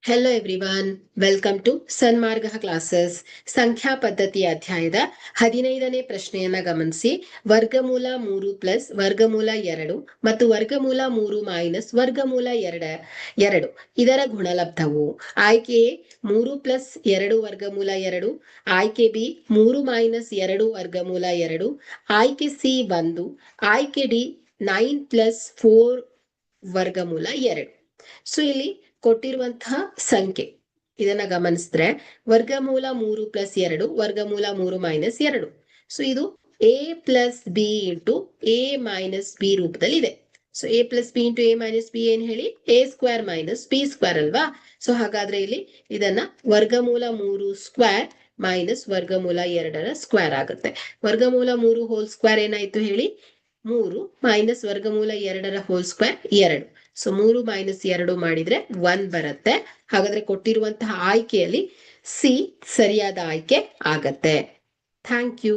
Hello everyone, welcome to Sanmarga classes. ಸಂಖ್ಯಾ ಪದ್ಧತಿಯ ಅಧ್ಯಾಯದ 15ನೇ ಪ್ರಶ್ನೆಯನ್ನ ಗಮನಿಸಿ. ವರ್ಗಮೂಲ 3 ಪ್ಲಸ್ ವರ್ಗಮೂಲ 2 ಮತ್ತು ವರ್ಗಮೂಲ 3 ಮೈನಸ್ ವರ್ಗಮೂಲ 2 ಇದರ ಗುಣಲಬ್ಧವು. ಆಯ್ಕೆ ಎ 3 ಪ್ಲಸ್ 2 ವರ್ಗಮೂಲ 2, ಆಯ್ಕೆ ಬಿ 3 ಮೈನಸ್ 2 ವರ್ಗಮೂಲ 2, ಆಯ್ಕೆ ಸಿ 1, ಆಯ್ಕೆ ಡಿ 9 ಪ್ಲಸ್ 4 ವರ್ಗಮೂಲ 2. ಸೊ ಇಲ್ಲಿ ಕೊಟ್ಟಿರುವಂತಹ ಸಂಖ್ಯೆ ಇದನ್ನ ಗಮನಿಸಿದ್ರೆ ವರ್ಗಮೂಲ 3 ಪ್ಲಸ್ 2 ವರ್ಗಮೂಲ 3 ಮೈನಸ್ 2. ಸೊ ಇದು A plus B into A minus B ರೂಪದಲ್ಲಿ ಇದೆ. So A plus B into A minus B ಏನ್ ಹೇಳಿ, A square minus B square ಅಲ್ವಾ. ಸೊ ಹಾಗಾದ್ರೆ ಇಲ್ಲಿ ಇದನ್ನ ವರ್ಗಮೂಲ 3 ಸ್ಕ್ವೇರ್ ಮೈನಸ್ ವರ್ಗಮೂಲ 2ರ ಸ್ಕ್ವೇರ್ ಆಗುತ್ತೆ. ವರ್ಗಮೂಲ 3 ಹೋಲ್ ಸ್ಕ್ವೇರ್ ಏನಾಯ್ತು ಹೇಳಿ, 3 ಮೈನಸ್ ವರ್ಗಮೂಲ 2ರ ಹೋಲ್ ಸ್ಕ್ವೇರ್ 2. ಸೊ 3 ಮೈನಸ್ 2 ಮಾಡಿದ್ರೆ 1 ಬರುತ್ತೆ. ಹಾಗಾದ್ರೆ ಕೊಟ್ಟಿರುವಂತಹ ಆಯ್ಕೆಯಲ್ಲಿ ಸಿ ಸರಿಯಾದ ಆಯ್ಕೆ ಆಗತ್ತೆ. Thank you.